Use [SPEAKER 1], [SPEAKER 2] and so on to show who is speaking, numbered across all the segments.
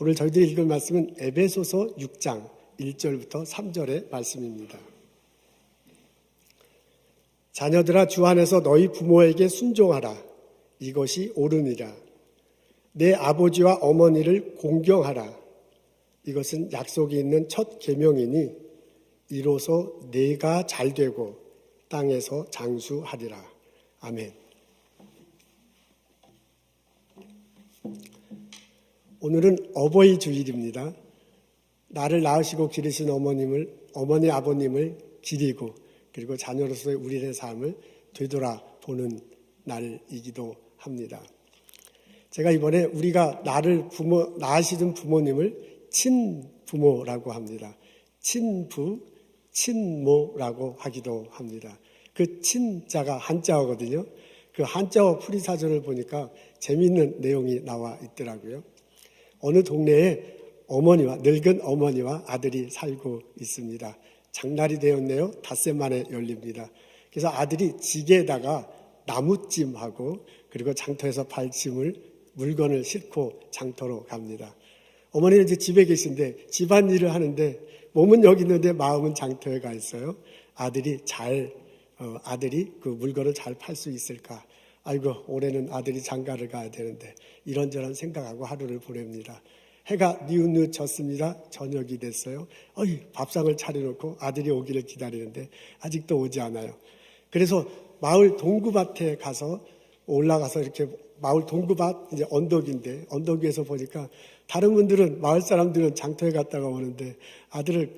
[SPEAKER 1] 오늘 저희들이 읽을 말씀은 에베소서 6장 1절부터 3절의 말씀입니다. 자녀들아, 주 안에서 너희 부모에게 순종하라. 이것이 옳으니라. 내 아버지와 어머니를 공경하라. 이것은 약속이 있는 첫 계명이니 이로써 내가 잘되고 땅에서 장수하리라. 아멘. 오늘은 어버이 주일입니다. 나를 낳으시고 기르신 어머니 아버님을 기리고 그리고 자녀로서의 우리의 삶을 되돌아보는 날이기도 합니다. 제가 이번에 우리가 낳으시던 부모님을 친부모라고 합니다. 친부, 친모라고 하기도 합니다. 그 친자가 한자어거든요. 그 한자어 풀이사전을 보니까 재미있는 내용이 나와 있더라고요. 어느 동네에 늙은 어머니와 아들이 살고 있습니다. 장날이 되었네요. 닷새 만에 열립니다. 그래서 아들이 지게에다가 나무찜하고 그리고 장터에서 발짐을 물건을 싣고 장터로 갑니다. 어머니는 이제 집에 계신데 집안일을 하는데 몸은 여기 있는데 마음은 장터에 가 있어요. 아들이 그 물건을 잘 팔 수 있을까? 아이고, 올해는 아들이 장가를 가야 되는데 이런저런 생각하고 하루를 보냅니다. 해가 뉘우뉘우 졌습니다. 저녁이 됐어요. 밥상을 차려놓고 아들이 오기를 기다리는데 아직도 오지 않아요. 그래서 마을 동구밭에 가서 올라가서 이렇게 마을 동구밭 이제 언덕인데 언덕 위에서 보니까 다른 분들은 마을 사람들은 장터에 갔다가 오는데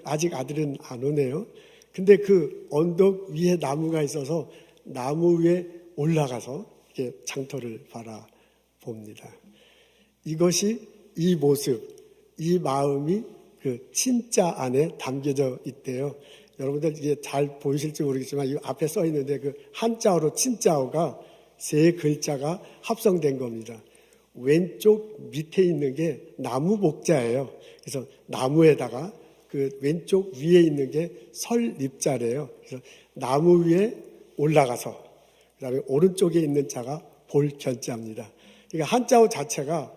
[SPEAKER 1] 아직 아들은 안 오네요. 근데 그 언덕 위에 나무가 있어서 나무 위에 올라가서 이렇게 장터를 바라봅니다. 이 모습, 이 마음이 그 친자 안에 담겨져 있대요. 여러분들 이게 잘 보이실지 모르겠지만 이 앞에 써 있는데 그 한자어로 친자어가 세 글자가 합성된 겁니다. 왼쪽 밑에 있는 게 나무 목자예요. 그래서 나무에다가 그 왼쪽 위에 있는 게 설립자래요. 그래서 나무 위에 올라가서 그다음에 오른쪽에 있는 자가 볼견자입니다. 그러니까 한자어 자체가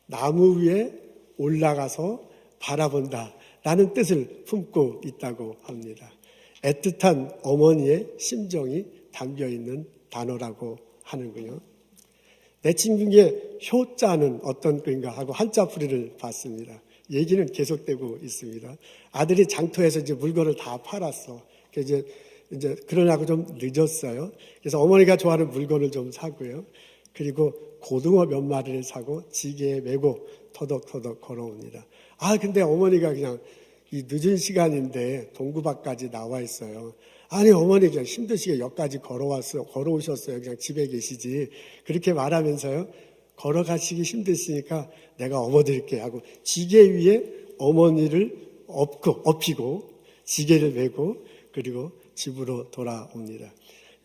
[SPEAKER 1] 나무 위에 올라가서 바라본다라는 뜻을 품고 있다고 합니다. 애틋한 어머니의 심정이 담겨있는 단어라고 하는군요. 내 친구의 효자는 어떤 글인가 하고 한자풀이를 봤습니다. 얘기는 계속되고 있습니다. 아들이 장터에서 이제 물건을 다 팔았어. 이제 그러냐고 좀 늦었어요. 그래서 어머니가 좋아하는 물건을 좀 사고요. 그리고 고등어 몇 마리를 사고 지게에 메고 터덕터덕 걸어옵니다. 근데 어머니가 그냥 이 늦은 시간인데 동구밭까지 나와 있어요. 아니, 어머니 그냥 힘드시게 여기까지 걸어오셨어요. 그냥 집에 계시지. 그렇게 말하면서요. 걸어가시기 힘드시니까 내가 업어드릴게 하고 지게 위에 어머니를 엎히고 지게를 메고 그리고 집으로 돌아옵니다.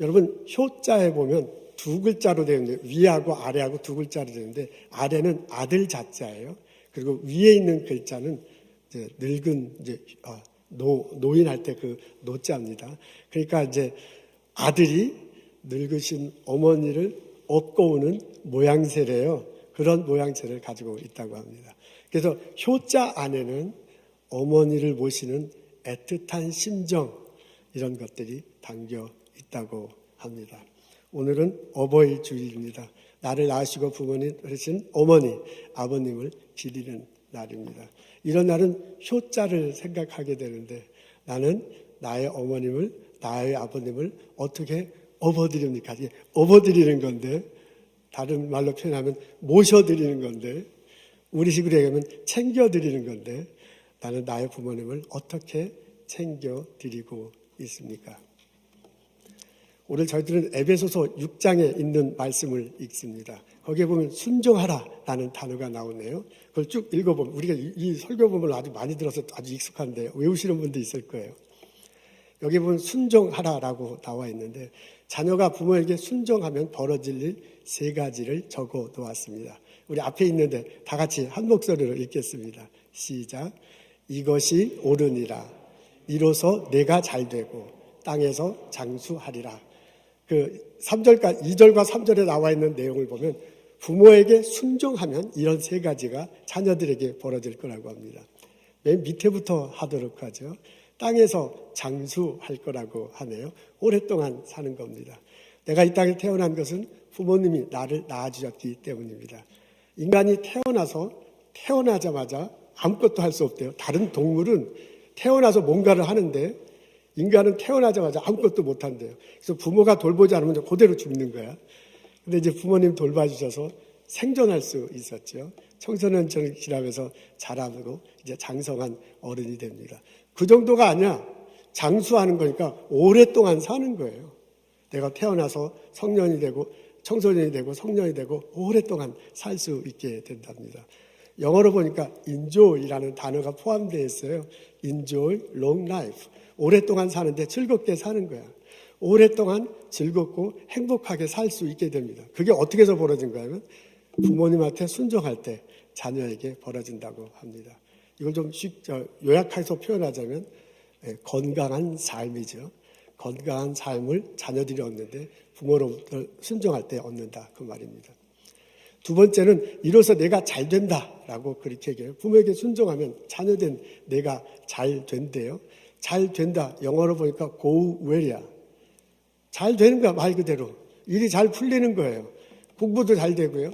[SPEAKER 1] 여러분, 효자에 보면 두 글자로 되어 있는데 위하고 아래하고 두 글자로 되는데 아래는 아들 자자예요. 그리고 위에 있는 글자는 이제 늙은 노인할 때 그 노자입니다. 그러니까 이제 아들이 늙으신 어머니를 업고 오는 모양새래요. 그런 모양새를 가지고 있다고 합니다. 그래서 효자 안에는 어머니를 모시는 애틋한 심정 이런 것들이 담겨 있다고 합니다. 오늘은 어버이 주일입니다. 나를 낳으시고 부모님 하신 어머니, 아버님을 기리는 날입니다. 이런 날은 효자를 생각하게 되는데 나는 나의 어머님을, 나의 아버님을 어떻게 업어드립니까? 업어드리는 건데, 다른 말로 표현하면 모셔드리는 건데, 우리식으로 얘기하면 챙겨드리는 건데, 나는 나의 부모님을 어떻게 챙겨드리고 있습니까? 오늘 저희들은 에베소서 6장에 있는 말씀을 읽습니다. 거기에 보면 순종하라라는 단어가 나오네요. 그걸 쭉 읽어보면 우리가 이 설교본을 아주 많이 들어서 아주 익숙한데 외우시는 분도 있을 거예요. 여기 보면 순종하라라고 나와 있는데 자녀가 부모에게 순종하면 벌어질 일 세 가지를 적어 놓았습니다. 우리 앞에 있는데 다 같이 한 목소리로 읽겠습니다. 시작. 이것이 옳으니라. 이로써 내가 잘되고 땅에서 장수하리라. 그 2절과 3절에 나와 있는 내용을 보면 부모에게 순종하면 이런 세 가지가 자녀들에게 벌어질 거라고 합니다. 맨 밑에부터 하도록 하죠. 땅에서 장수할 거라고 하네요. 오랫동안 사는 겁니다. 내가 이 땅에 태어난 것은 부모님이 나를 낳아주셨기 때문입니다. 인간이 태어나자마자 아무것도 할 수 없대요. 다른 동물은 태어나서 뭔가를 하는데 인간은 태어나자마자 아무것도 못 한대요. 그래서 부모가 돌보지 않으면 그대로 죽는 거야. 근데 이제 부모님 돌봐주셔서 생존할 수 있었죠. 청소년층을 지나면서 자라고 이제 장성한 어른이 됩니다. 그 정도가 아니야. 장수하는 거니까 오랫동안 사는 거예요. 내가 태어나서 성년이 되고 청소년이 되고 성년이 되고 오랫동안 살 수 있게 된답니다. 영어로 보니까 enjoy라는 단어가 포함되어 있어요. enjoy long life. 오랫동안 사는데 즐겁게 사는 거야. 오랫동안 즐겁고 행복하게 살 수 있게 됩니다. 그게 어떻게 해서 벌어진 거냐면 부모님한테 순종할 때 자녀에게 벌어진다고 합니다. 이걸 좀 요약해서 표현하자면 건강한 삶이죠. 건강한 삶을 자녀들이 얻는데 부모로부터 순종할 때 얻는다 그 말입니다. 두 번째는 이로써 내가 잘 된다라고 그렇게 얘기해요. 부모에게 순종하면 자녀된 내가 잘 된대요. 잘 된다. 영어로 보니까 go well이야. 잘 되는 거야, 말 그대로. 일이 잘 풀리는 거예요. 공부도 잘 되고요.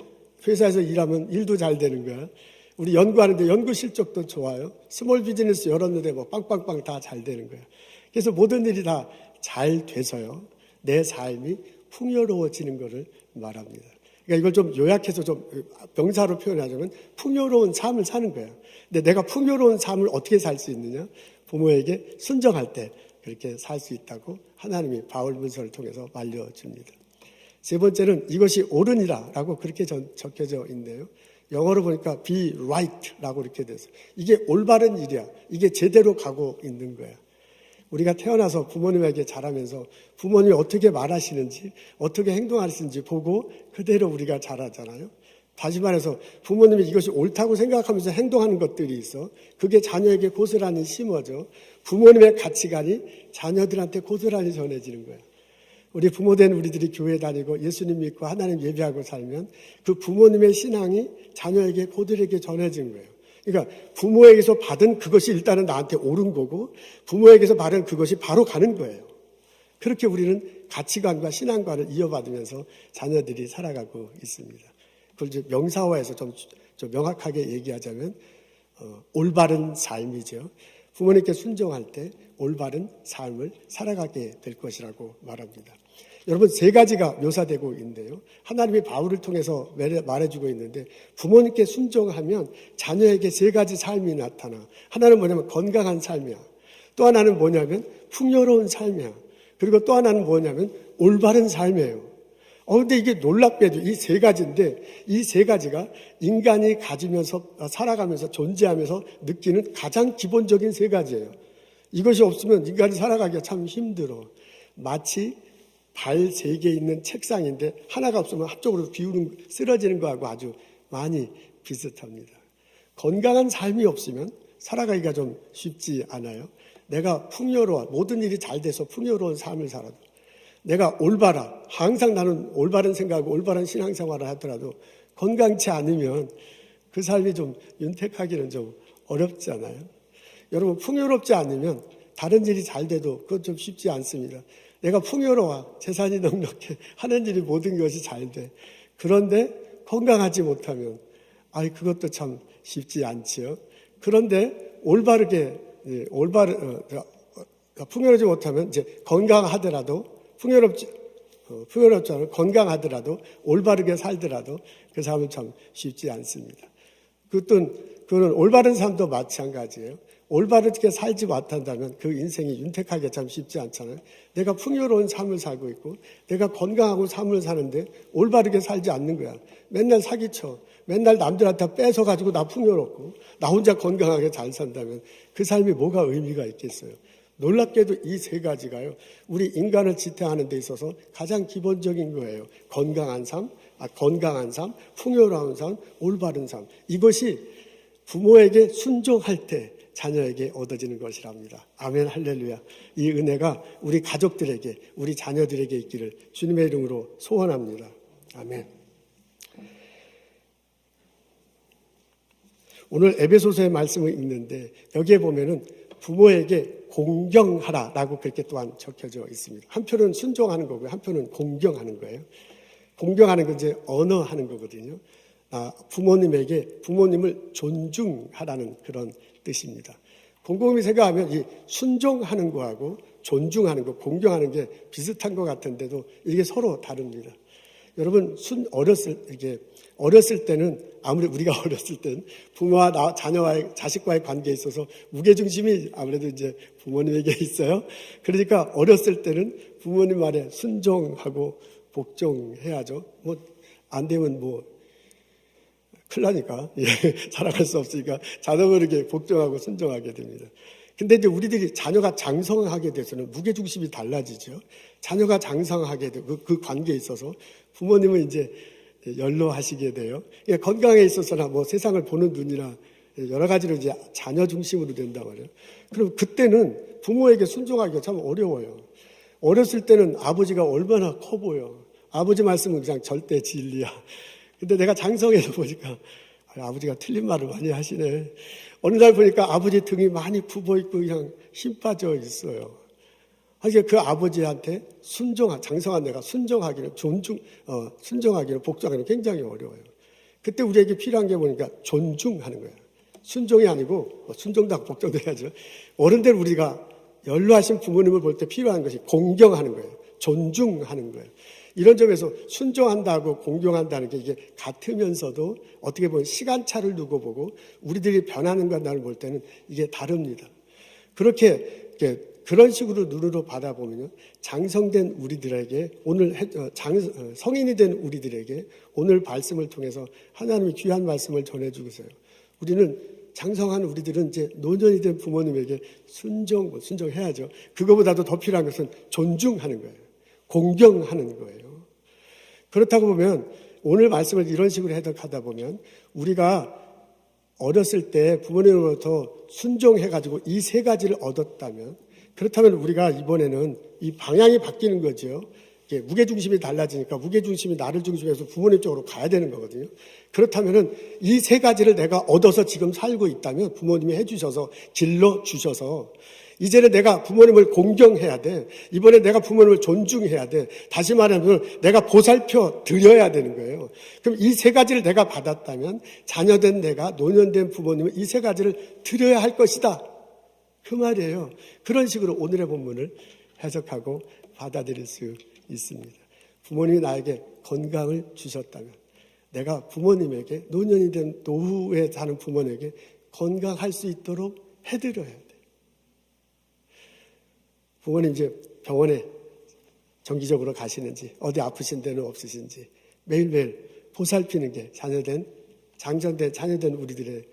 [SPEAKER 1] 회사에서 일하면 일도 잘 되는 거야. 우리 연구하는데 연구 실적도 좋아요. 스몰 비즈니스 열었는데 뭐 빵빵빵 다 잘 되는 거야. 그래서 모든 일이 다 잘 돼서요. 내 삶이 풍요로워지는 것을 말합니다. 그러니까 이걸 좀 요약해서 좀 명사로 표현하자면 풍요로운 삶을 사는 거예요. 근데 내가 풍요로운 삶을 어떻게 살 수 있느냐? 부모에게 순종할 때 그렇게 살 수 있다고 하나님이 바울 문서를 통해서 알려줍니다. 세 번째는 이것이 옳으니라라고 그렇게 적혀져 있네요. 영어로 보니까 be right라고 이렇게 돼서 이게 올바른 일이야. 이게 제대로 가고 있는 거야. 우리가 태어나서 부모님에게 자라면서 부모님이 어떻게 말하시는지 어떻게 행동하시는지 보고 그대로 우리가 자라잖아요. 다시 말해서 부모님이 이것이 옳다고 생각하면서 행동하는 것들이 있어. 그게 자녀에게 고스란히 심어져. 부모님의 가치관이 자녀들한테 고스란히 전해지는 거예요. 우리 부모된 우리들이 교회 다니고 예수님 믿고 하나님 예배하고 살면 그 부모님의 신앙이 자녀에게 고들에게 전해지는 거예요. 그러니까 부모에게서 받은 그것이 일단은 나한테 옳은 거고 부모에게서 받은 그것이 바로 가는 거예요. 그렇게 우리는 가치관과 신앙관을 이어받으면서 자녀들이 살아가고 있습니다. 그걸 이제 명사화해서 좀 명확하게 얘기하자면 올바른 삶이죠. 부모님께 순종할 때 올바른 삶을 살아가게 될 것이라고 말합니다. 여러분 세 가지가 묘사되고 있는데요. 하나님이 바울을 통해서 말해주고 있는데 부모님께 순종하면 자녀에게 세 가지 삶이 나타나. 하나는 뭐냐면 건강한 삶이야. 또 하나는 뭐냐면 풍요로운 삶이야. 그리고 또 하나는 뭐냐면 올바른 삶이에요. 근데 이게 놀랍게도 이 세 가지인데 이 세 가지가 인간이 가지면서 살아가면서 존재하면서 느끼는 가장 기본적인 세 가지예요. 이것이 없으면 인간이 살아가기가 참 힘들어. 마치 발 세 개 있는 책상인데 하나가 없으면 한쪽으로 쓰러지는 거하고 아주 많이 비슷합니다. 건강한 삶이 없으면 살아가기가 좀 쉽지 않아요. 내가 풍요로워 모든 일이 잘 돼서 풍요로운 삶을 살아도 내가 올바라 항상 나는 올바른 생각하고 올바른 신앙생활을 하더라도 건강치 않으면 그 삶이 좀 윤택하기는 좀 어렵잖아요. 여러분 풍요롭지 않으면 다른 일이 잘 돼도 그건 좀 쉽지 않습니다. 내가 풍요로워 재산이 넉넉해 하는 일이 모든 것이 잘 돼. 그런데 건강하지 못하면 그것도 참 쉽지 않지요. 그런데 풍요롭지 못하면 이제 건강하더라도 풍요롭지 않으면 건강하더라도 올바르게 살더라도 그 삶은 참 쉽지 않습니다. 그건 올바른 삶도 마찬가지예요. 올바르게 살지 못한다면 그 인생이 윤택하게 참 쉽지 않잖아요. 내가 풍요로운 삶을 살고 있고 내가 건강하고 삶을 사는데 올바르게 살지 않는 거야. 맨날 사기쳐. 맨날 남들한테 뺏어가지고 나 풍요롭고 나 혼자 건강하게 잘 산다면 그 삶이 뭐가 의미가 있겠어요. 놀랍게도 이 세 가지가요. 우리 인간을 지탱하는 데 있어서 가장 기본적인 거예요. 건강한 삶, 풍요로운 삶, 올바른 삶. 이것이 부모에게 순종할 때 자녀에게 얻어지는 것이랍니다. 아멘 할렐루야. 이 은혜가 우리 가족들에게 우리 자녀들에게 있기를 주님의 이름으로 소원합니다. 아멘. 오늘 에베소서의 말씀을 읽는데 여기에 보면은 부모에게 공경하라라고 그렇게 또한 적혀져 있습니다. 한편은 순종하는 거고요, 한편은 공경하는 거예요. 공경하는 건 이제 언어하는 거거든요. 부모님에게 부모님을 존중하라는 그런 뜻입니다. 곰곰이 생각하면 이 순종하는 거하고 존중하는 거, 공경하는 게 비슷한 것 같은데도 이게 서로 다릅니다. 여러분, 어렸을 때는, 아무리 우리가 어렸을 때는 부모와 자녀와의, 자식과의 관계에 있어서 무게중심이 아무래도 이제 부모님에게 있어요. 그러니까 어렸을 때는 부모님 말에 순종하고 복종해야죠. 안 되면 큰일 나니까. 살아갈 수 없으니까 자동 모르게 복종하고 순종하게 됩니다. 근데 이제 우리들이 자녀가 장성하게 돼서는 무게중심이 달라지죠. 자녀가 장성하게 되고 그 관계에 있어서 부모님은 이제 연로하시게 돼요. 건강에 있어서나 세상을 보는 눈이나 여러 가지로 이제 자녀 중심으로 된단 말이에요. 그럼 그때는 부모에게 순종하기가 참 어려워요. 어렸을 때는 아버지가 얼마나 커 보여. 아버지 말씀은 그냥 절대 진리야. 근데 내가 장성해서 보니까 아버지가 틀린 말을 많이 하시네. 어느 날 보니까 아버지 등이 많이 굽어있고 그냥 힘 빠져 있어요. 그래서 그 아버지한테 장성한 내가 순종하기는 순종하기는 복종하기는 굉장히 어려워요. 그때 우리에게 필요한 게 뭐니까 존중하는 거예요. 순종이 아니고 순종도 하고 복종도 해야죠. 어른들 우리가 연로하신 부모님을 볼 때 필요한 것이 공경하는 거예요. 존중하는 거예요. 이런 점에서 순종한다고 공경한다는 게 이게 같으면서도 어떻게 보면 시간차를 두고 보고 우리들이 변하는 것을 볼 때는 이게 다릅니다. 그런 식으로 눈으로 받아보면 장성된 우리들에게 성인이 된 우리들에게 오늘 말씀을 통해서 하나님의 귀한 말씀을 전해주고 있어요. 우리는 장성한 우리들은 이제 노년이 된 부모님에게 순종해야죠. 그거보다도 더 필요한 것은 존중하는 거예요. 공경하는 거예요. 그렇다고 보면 오늘 말씀을 이런 식으로 해석하다 보면 우리가 어렸을 때 부모님으로부터 순종해가지고 이 세 가지를 얻었다면 그렇다면 우리가 이번에는 이 방향이 바뀌는 거죠. 무게중심이 달라지니까 무게중심이 나를 중심해서 부모님 쪽으로 가야 되는 거거든요. 그렇다면 이 세 가지를 내가 얻어서 지금 살고 있다면 부모님이 해주셔서 길러주셔서 이제는 내가 부모님을 공경해야 돼. 이번에 내가 부모님을 존중해야 돼. 다시 말하면 내가 보살펴 드려야 되는 거예요. 그럼 이 세 가지를 내가 받았다면 자녀된 내가 노년된 부모님은 이 세 가지를 드려야 할 것이다. 그 말이에요. 그런 식으로 오늘의 본문을 해석하고 받아들일 수 있습니다. 부모님이 나에게 건강을 주셨다면 내가 부모님에게 노년이 된 노후에 사는 부모님에게 건강할 수 있도록 해드려야 돼. 부모님 이제 병원에 정기적으로 가시는지 어디 아프신 데는 없으신지 매일매일 보살피는 게 장전된 자녀된 우리들의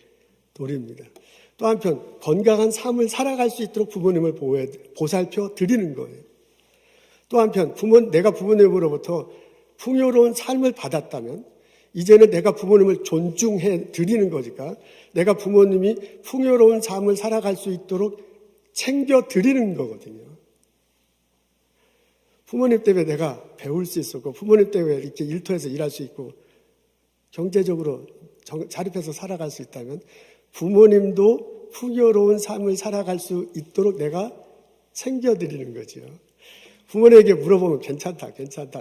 [SPEAKER 1] 도리입니다. 또 한편 건강한 삶을 살아갈 수 있도록 부모님을 보살펴 드리는 거예요. 또 한편 내가 부모님으로부터 풍요로운 삶을 받았다면 이제는 내가 부모님을 존중해 드리는 거니까 내가 부모님이 풍요로운 삶을 살아갈 수 있도록 챙겨 드리는 거거든요. 부모님 때문에 내가 배울 수 있었고 부모님 때문에 이렇게 일터에서 일할 수 있고 경제적으로 자립해서 살아갈 수 있다면 부모님도 풍요로운 삶을 살아갈 수 있도록 내가 챙겨드리는 거죠. 부모님에게 물어보면 괜찮다.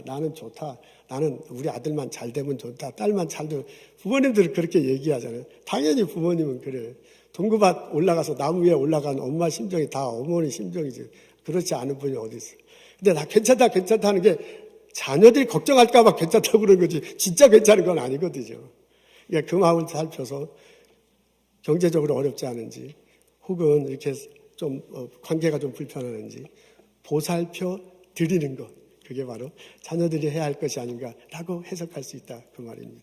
[SPEAKER 1] 나는 좋다. 나는 우리 아들만 잘 되면 좋다. 딸만 잘 되면 부모님들은 그렇게 얘기하잖아요. 당연히 부모님은 그래. 동구밭 올라가서 나무 위에 올라간 엄마 심정이 다 어머니 심정이지. 그렇지 않은 분이 어디 있어요. 근데 나 괜찮다 하는 게 자녀들이 걱정할까 봐 괜찮다고 그러는 거지 진짜 괜찮은 건 아니거든요. 그러니까 그 마음을 살펴서 경제적으로 어렵지 않은지 혹은 이렇게 좀 관계가 좀 불편한지 보살펴 드리는 것, 그게 바로 자녀들이 해야 할 것이 아닌가라고 해석할 수 있다 그 말입니다.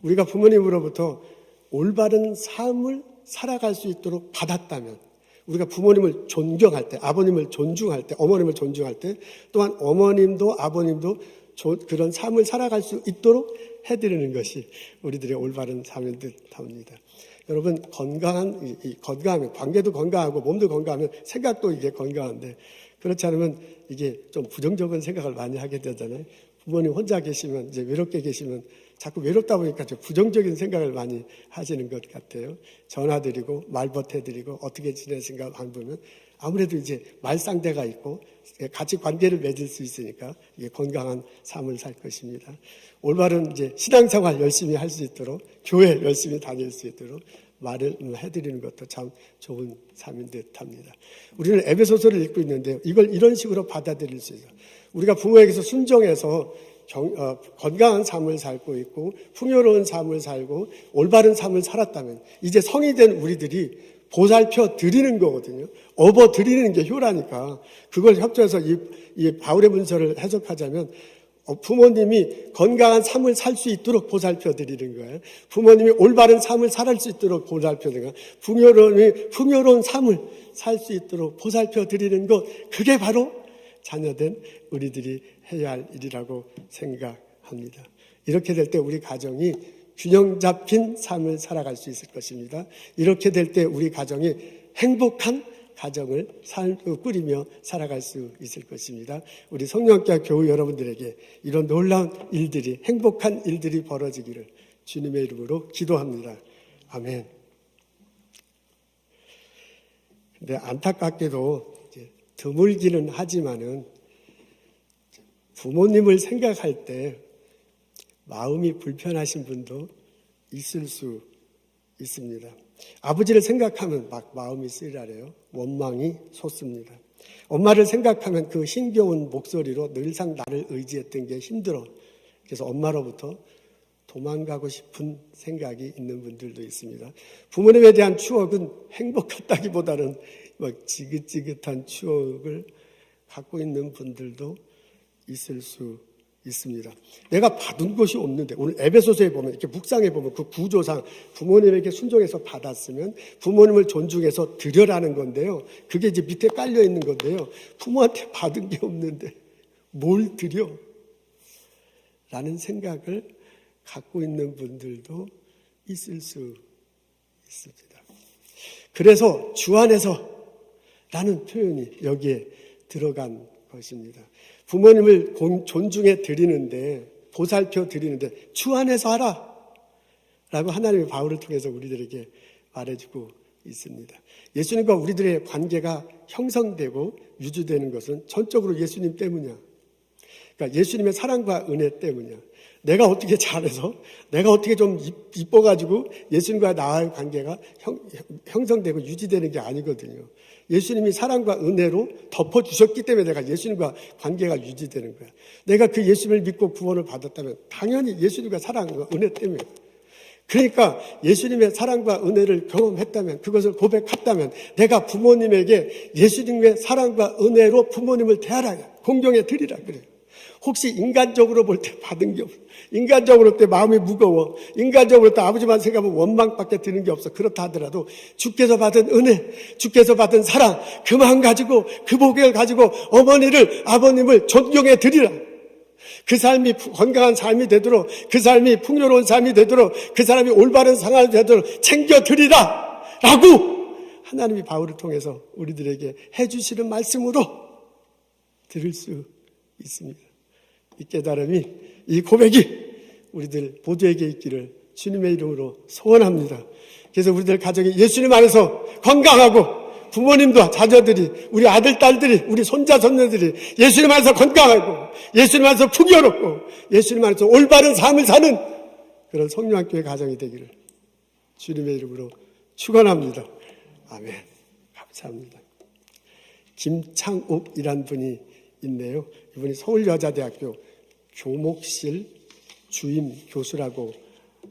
[SPEAKER 1] 우리가 부모님으로부터 올바른 삶을 살아갈 수 있도록 받았다면 우리가 부모님을 존경할 때, 아버님을 존중할 때, 어머님을 존중할 때 또한 어머님도 아버님도 그런 삶을 살아갈 수 있도록 해드리는 것이 우리들의 올바른 삶인 듯합니다. 여러분 건강하면 관계도 건강하고 몸도 건강하면 생각도 이게 건강한데 그렇지 않으면 이게 좀 부정적인 생각을 많이 하게 되잖아요. 부모님 혼자 계시면 이제 외롭게 계시면 자꾸 외롭다 보니까 좀 부정적인 생각을 많이 하시는 것 같아요. 전화드리고 말벗해드리고 어떻게 지내신가 보면 아무래도 이제 말상대가 있고 같이 관계를 맺을 수 있으니까 이게 건강한 삶을 살 것입니다. 올바른 이제 신앙생활 열심히 할 수 있도록 교회 열심히 다닐 수 있도록 말을 해드리는 것도 참 좋은 삶인 듯 합니다. 우리는 에베소서를 읽고 있는데요. 이걸 이런 식으로 받아들일 수 있어요. 우리가 부모에게서 순종해서 건강한 삶을 살고 있고 풍요로운 삶을 살고 올바른 삶을 살았다면 이제 성이 된 우리들이 보살펴 드리는 거거든요. 업어 드리는 게 효라니까 그걸 협조해서 이 바울의 문서를 해석하자면 부모님이 건강한 삶을 살 수 있도록 보살펴 드리는 거예요. 부모님이 올바른 삶을 살할 수 있도록 보살펴 드리는 거예요. 풍요로운 삶을 살 수 있도록 보살펴 드리는 것, 그게 바로 자녀된 우리들이 해야 할 일이라고 생각합니다. 이렇게 될 때 우리 가정이 균형 잡힌 삶을 살아갈 수 있을 것입니다. 이렇게 될 때 우리 가정이 행복한 가정을 꾸리며 살아갈 수 있을 것입니다. 우리 성령학교 교우 여러분들에게 이런 놀라운 일들이, 행복한 일들이 벌어지기를 주님의 이름으로 기도합니다. 아멘. 근데 안타깝게도 드물기는 하지만은 부모님을 생각할 때 마음이 불편하신 분도 있을 수 있습니다. 아버지를 생각하면 막 마음이 쓰라래요. 원망이 솟습니다. 엄마를 생각하면 그 힘겨운 목소리로 늘상 나를 의지했던 게 힘들어. 그래서 엄마로부터 도망가고 싶은 생각이 있는 분들도 있습니다. 부모님에 대한 추억은 행복했다기보다는 막 지긋지긋한 추억을 갖고 있는 분들도 있을 수 있습니다. 내가 받은 것이 없는데, 오늘 에베소서에 보면, 이렇게 묵상해 보면 그 구조상 부모님에게 순종해서 받았으면 부모님을 존중해서 드려라는 건데요. 그게 이제 밑에 깔려 있는 건데요. 부모한테 받은 게 없는데 뭘 드려? 라는 생각을 갖고 있는 분들도 있을 수 있습니다. 그래서 주 안에서 라는 표현이 여기에 들어간 것입니다. 부모님을 존중해 드리는데, 보살펴 드리는데 주 안에서 하라 라고 하나님의 바울을 통해서 우리들에게 말해주고 있습니다. 예수님과 우리들의 관계가 형성되고 유지되는 것은 전적으로 예수님 때문이야. 그러니까 예수님의 사랑과 은혜 때문이야. 내가 어떻게 잘해서, 내가 어떻게 좀 이뻐가지고 예수님과 나의 관계가 형성되고 유지되는 게 아니거든요. 예수님이 사랑과 은혜로 덮어주셨기 때문에 내가 예수님과 관계가 유지되는 거야. 내가 그 예수님을 믿고 구원을 받았다면 당연히 예수님과 사랑과 은혜 때문에. 그러니까 예수님의 사랑과 은혜를 경험했다면, 그것을 고백했다면 내가 부모님에게 예수님의 사랑과 은혜로 부모님을 대하라, 공경해 드리라 그래요. 혹시 인간적으로 볼 때 받은 게 없어. 인간적으로 볼 때 마음이 무거워. 인간적으로 볼 때 아버지만 생각하면 원망밖에 드는 게 없어. 그렇다 하더라도 주께서 받은 은혜, 주께서 받은 사랑, 그 마음 가지고, 그 복을 가지고 어머니를, 아버님을 존경해 드리라. 그 삶이 건강한 삶이 되도록, 그 삶이 풍요로운 삶이 되도록, 그 사람이 올바른 상황이 되도록 챙겨 드리라 라고 하나님이 바울을 통해서 우리들에게 해주시는 말씀으로 들을 수 있습니다. 이 깨달음이, 이 고백이 우리들 모두에게 있기를 주님의 이름으로 소원합니다. 그래서 우리들 가정이 예수님 안에서 건강하고, 부모님도 자녀들이, 우리 아들, 딸들이, 우리 손자, 손녀들이 예수님 안에서 건강하고, 예수님 안에서 풍요롭고, 예수님 안에서 올바른 삶을 사는 그런 성령학교의 가정이 되기를 주님의 이름으로 축원합니다. 아멘. 감사합니다. 김창욱이란 분이 있네요. 이분이 서울여자대학교 교목실 주임 교수라고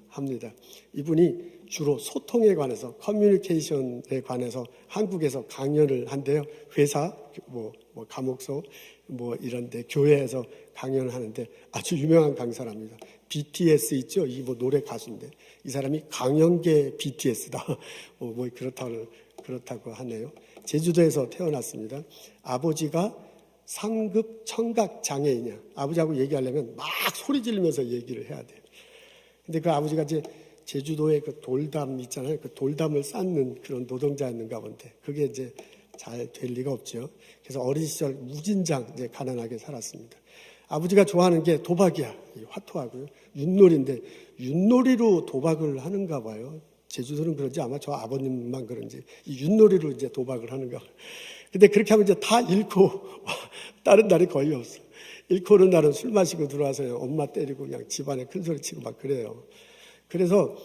[SPEAKER 1] 합니다. 이분이 주로 소통에 관해서, 커뮤니케이션에 관해서 한국에서 강연을 한대요. 회사, 감옥소, 이런 데, 교회에서 강연을 하는데 아주 유명한 강사랍니다. BTS 있죠? 이 노래 가수인데 이 사람이 강연계 BTS다. 그렇다고 하네요. 제주도에서 태어났습니다. 아버지가 상급 청각 장애인이야. 아버지하고 얘기하려면 막 소리 지르면서 얘기를 해야 돼요. 근데 그 아버지가 이제 제주도에 그 돌담 있잖아요. 그 돌담을 쌓는 그런 노동자였는가 본데 그게 이제 잘 될 리가 없죠. 그래서 어린 시절 무진장 이제 가난하게 살았습니다. 아버지가 좋아하는 게 도박이야. 화투하고요. 윷놀이인데 윷놀이로 도박을 하는가 봐요. 제주도는 그런지 아마 저 아버님만 그런지 이 윷놀이로 이제 도박을 하는가 봐요. 근데 그렇게 하면 이제 다 잃고 다른 날이 거의 없어. 잃고 오는 날은 술 마시고 들어와서 엄마 때리고 그냥 집안에 큰 소리 치고 막 그래요. 그래서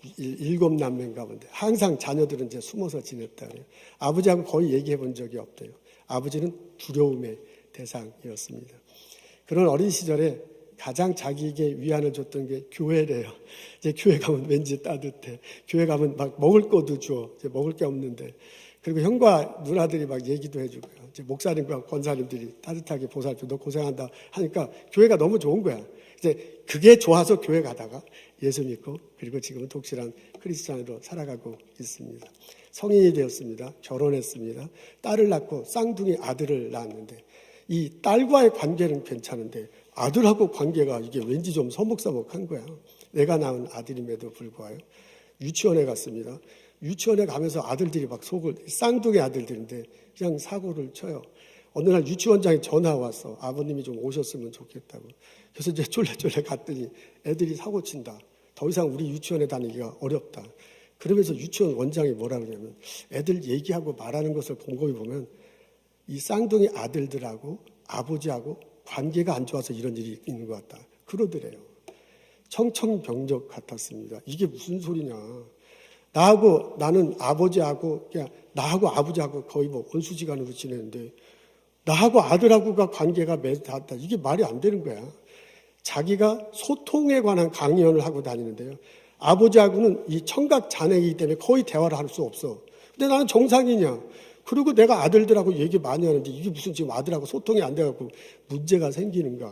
[SPEAKER 1] 7남매인가 본데 항상 자녀들은 이제 숨어서 지냈다 그래요. 아버지하고 거의 얘기해 본 적이 없대요. 아버지는 두려움의 대상이었습니다. 그런 어린 시절에 가장 자기에게 위안을 줬던 게 교회래요. 이제 교회 가면 왠지 따뜻해. 교회 가면 막 먹을 것도 줘. 이제 먹을 게 없는데. 그리고 형과 누나들이 막 얘기도 해주고요. 이제 목사님과 권사님들이 따뜻하게 보살펴 너 고생한다 하니까 교회가 너무 좋은 거야. 이제 그게 좋아서 교회 가다가 예수 믿고 그리고 지금은 독실한 크리스찬으로 살아가고 있습니다. 성인이 되었습니다. 결혼했습니다. 딸을 낳고 쌍둥이 아들을 낳았는데 이 딸과의 관계는 괜찮은데 아들하고 관계가 이게 왠지 좀 서먹서먹한 거야. 내가 낳은 아들임에도 불구하고 유치원에 갔습니다. 유치원에 가면서 아들들이 막 속을 쌍둥이 아들들인데 그냥 사고를 쳐요. 어느 날 유치원장에 전화 왔어. 아버님이 좀 오셨으면 좋겠다고. 그래서 이제 쫄래쫄래 갔더니 애들이 사고 친다. 더 이상 우리 유치원에 다니기가 어렵다. 그러면서 유치원 원장이 뭐라 그러냐면 애들 얘기하고 말하는 것을 곰곰이 보면 이 쌍둥이 아들들하고 아버지하고 관계가 안 좋아서 이런 일이 있는 것 같다. 그러더래요. 청천벽력 같았습니다. 이게 무슨 소리냐. 나는 아버지하고 그냥 나하고 아버지하고 거의 뭐 원수지간으로 지내는데 나하고 아들하고가 관계가 매우 닿았다. 이게 말이 안 되는 거야. 자기가 소통에 관한 강연을 하고 다니는데요. 아버지하고는 이 청각 장애이기 때문에 거의 대화를 할 수 없어. 근데 나는 정상이냐. 그리고 내가 아들들하고 얘기 많이 하는데 이게 무슨 지금 아들하고 소통이 안 돼갖고 문제가 생기는가.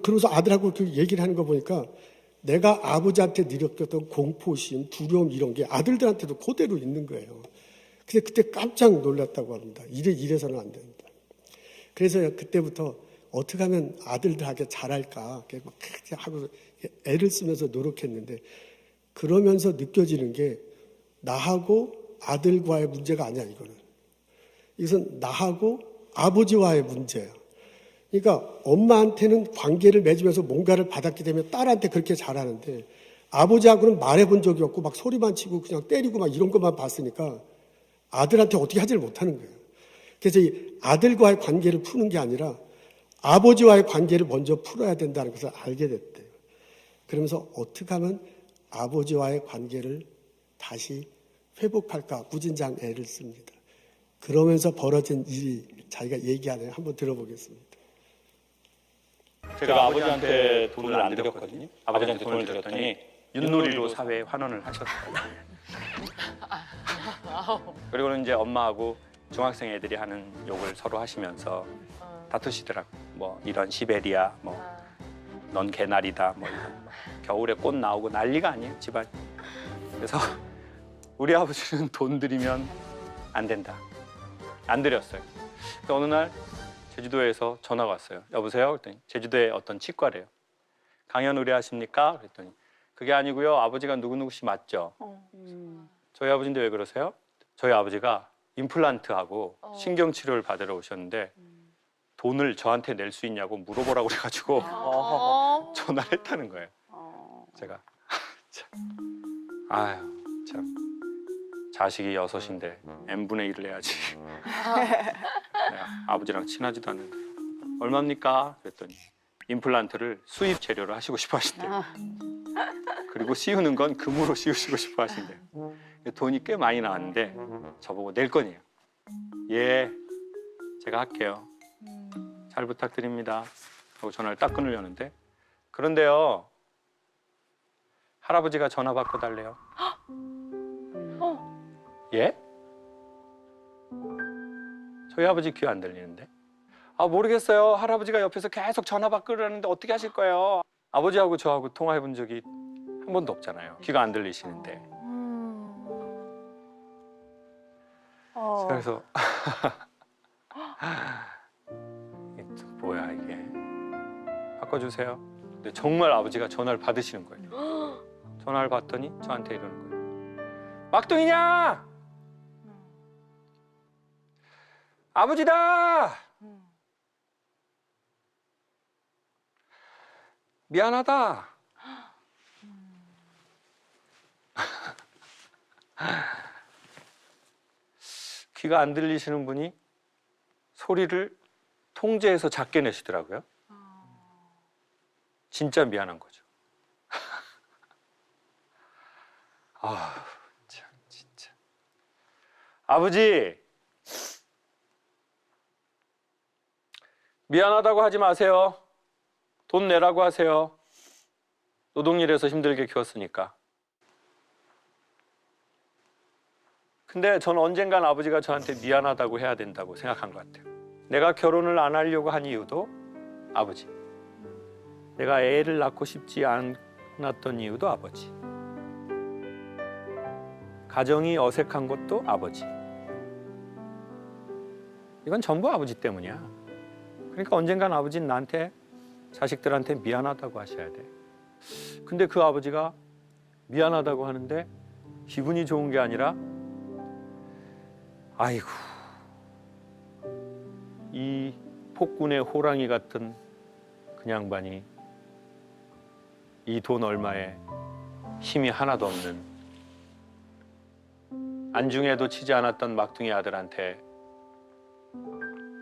[SPEAKER 1] 그러면서 아들하고 그 얘기를 하는 거 보니까 내가 아버지한테 느꼈던 공포심, 두려움 이런 게 아들들한테도 그대로 있는 거예요. 근데 그때 깜짝 놀랐다고 합니다. 이래서는 안 된다. 그래서 그때부터 어떻게 하면 아들들에게 잘할까 그렇게 하고 애를 쓰면서 노력했는데 그러면서 느껴지는 게 나하고 아들과의 문제가 아니야 이거는. 이것은 나하고 아버지와의 문제야. 그러니까 엄마한테는 관계를 맺으면서 뭔가를 받았기 때문에 딸한테 그렇게 잘하는데 아버지하고는 말해본 적이 없고 막 소리만 치고 그냥 때리고 막 이런 것만 봤으니까 아들한테 어떻게 하지를 못하는 거예요. 그래서 이 아들과의 관계를 푸는 게 아니라 아버지와의 관계를 먼저 풀어야 된다는 것을 알게 됐대요. 그러면서 어떻게 하면 아버지와의 관계를 다시 회복할까 무진장 애를 씁니다. 그러면서 벌어진 일이 자기가 얘기하네요. 한번 들어보겠습니다.
[SPEAKER 2] 제가 아버지한테 돈을 안 드렸거든요. 아버지한테 돈을 드렸더니 윷놀이로 사회에 환원을 하셨어요. 그리고는 이제 엄마하고 중학생 애들이 하는 욕을 서로 하시면서 다투시더라고. 뭐 이런 시베리아, 뭐 넌 개나리다, 뭐 이런 겨울에 꽃 나오고 난리가 아니에요 집안. 그래서 우리 아버지는 돈 들이면 안 된다. 안 드렸어요. 그래서 어느 날 제주도에서 전화가 왔어요. 여보세요? 그랬더니 제주도에 어떤 치과래요. 강연 의뢰하십니까? 그랬더니 그게 아니고요. 아버지가 누구누구 씨 맞죠? 저희 아버지인데 왜 그러세요? 저희 아버지가 임플란트하고 신경치료를 받으러 오셨는데 돈을 저한테 낼 수 있냐고 물어보라고 그래가지고 전화를 했다는 거예요. 제가 아유 참 자식이 6인데 n분의 1을 해야지. 내가 아버지랑 친하지도 않는데 얼마입니까? 그랬더니 임플란트를 수입 재료로 하시고 싶어 하신대요. 그리고 씌우는 건 금으로 씌우시고 싶어 하신대요. 돈이 꽤 많이 나왔는데 저보고 낼 거네요. 예, 제가 할게요. 잘 부탁드립니다. 하고 전화를 딱 끊으려는데 그런데요. 할아버지가 전화 바꿔달래요. 예? 저희 아버지 귀 안 들리는데? 아 모르겠어요. 할아버지가 옆에서 계속 전화 바꾸려는데 어떻게 하실 거예요? 아버지하고 저하고 통화해 본 적이 한 번도 없잖아요. 귀가 안 들리시는데. 그래서 뭐야 이게. 바꿔주세요. 근데 정말 아버지가 전화를 받으시는 거예요. 전화를 받더니 저한테 이러는 거예요. 막둥이냐? 아버지다! 미안하다. 귀가 안 들리시는 분이 소리를 통제해서 작게 내시더라고요. 진짜 미안한 거죠. 아, 참, 진짜. 아버지, 미안하다고 하지 마세요. 돈 내라고 하세요. 노동일해서 힘들게 키웠으니까. 근데 전 언젠간 아버지가 저한테 미안하다고 해야 된다고 생각한 것 같아요. 내가 결혼을 안 하려고 한 이유도 아버지. 내가 애를 낳고 싶지 않았던 이유도 아버지. 가정이 어색한 것도 아버지. 이건 전부 아버지 때문이야. 그러니까 언젠간 아버지는 나한테, 자식들한테 미안하다고 하셔야 돼. 근데 그 아버지가 미안하다고 하는데 기분이 좋은 게 아니라 아이고, 이 폭군의 호랑이 같은 그 양반이 이 돈 얼마에 힘이 하나도 없는 안중에도 치지 않았던 막둥이 아들한테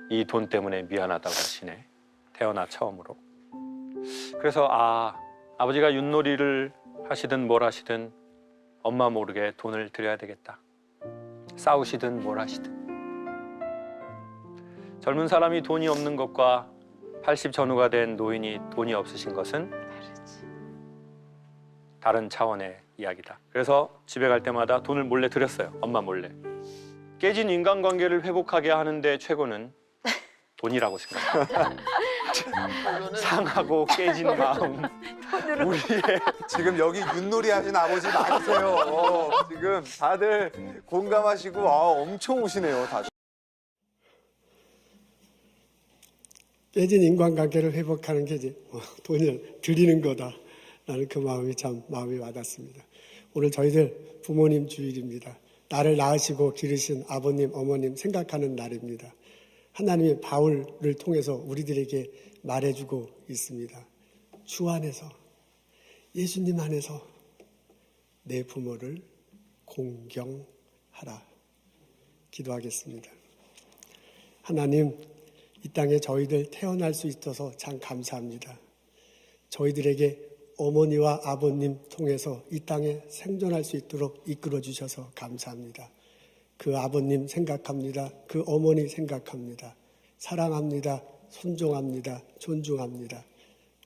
[SPEAKER 2] 이 돈 때문에 미안하다고 하시네. 태어나 처음으로. 그래서 아버지가 윷놀이를 하시든 뭘 하시든 엄마 모르게 돈을 드려야 되겠다. 싸우시든 뭘 하시든. 젊은 사람이 돈이 없는 것과 80 전후가 된 노인이 돈이 없으신 것은 다른 차원의 이야기다. 그래서 집에 갈 때마다 돈을 몰래 드렸어요. 엄마 몰래. 깨진 인간관계를 회복하게 하는데 최고는 돈이라고 생각합니다. 상하고 깨진 마음. 우리의
[SPEAKER 3] 지금 여기 윷놀이 하신 아버지 많으세요. 지금 다들 공감하시고 엄청 우시네요, 다들.
[SPEAKER 1] 깨진 인간관계를 회복하는 게 이제 돈을 드리는 거다라는 그 마음이 참 마음이 와닿습니다. 오늘 저희들 부모님 주일입니다. 나를 낳으시고 기르신 아버님, 어머님 생각하는 날입니다. 하나님이 바울을 통해서 우리들에게 말해주고 있습니다. 주 안에서, 예수님 안에서 내 부모를 공경하라. 기도하겠습니다. 하나님, 이 땅에 저희들 태어날 수 있어서 참 감사합니다. 저희들에게 어머니와 아버님 통해서 이 땅에 생존할 수 있도록 이끌어 주셔서 감사합니다. 그 아버님 생각합니다. 그 어머니 생각합니다. 사랑합니다. 존중합니다. 존중합니다.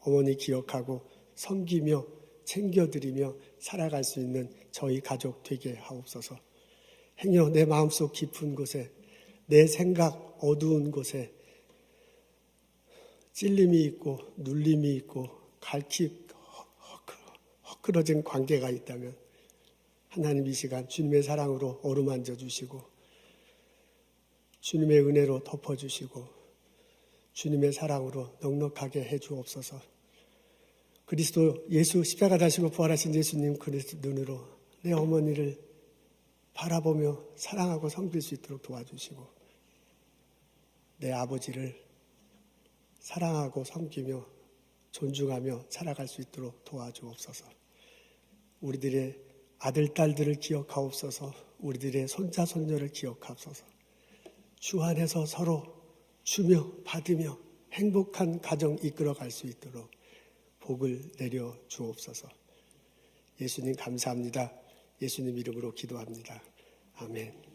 [SPEAKER 1] 어머니 기억하고 섬기며 챙겨드리며 살아갈 수 있는 저희 가족 되게 하옵소서. 행여 내 마음속 깊은 곳에, 내 생각 어두운 곳에 찔림이 있고 눌림이 있고 헛그러진 관계가 있다면 하나님 이 시간 주님의 사랑으로 어루만져 주시고 주님의 은혜로 덮어주시고 주님의 사랑으로 넉넉하게 해 주옵소서. 그리스도 예수 십자가 다시고 부활하신 예수님 그리스도 눈으로 내 어머니를 바라보며 사랑하고 섬길 수 있도록 도와주시고 내 아버지를 사랑하고 섬기며 존중하며 살아갈 수 있도록 도와주옵소서. 우리들의 아들, 딸들을 기억하옵소서. 우리들의 손자, 손녀를 기억하옵소서. 주 안에서 서로 주며 받으며 행복한 가정 이끌어갈 수 있도록 복을 내려 주옵소서. 예수님 감사합니다. 예수님 이름으로 기도합니다. 아멘.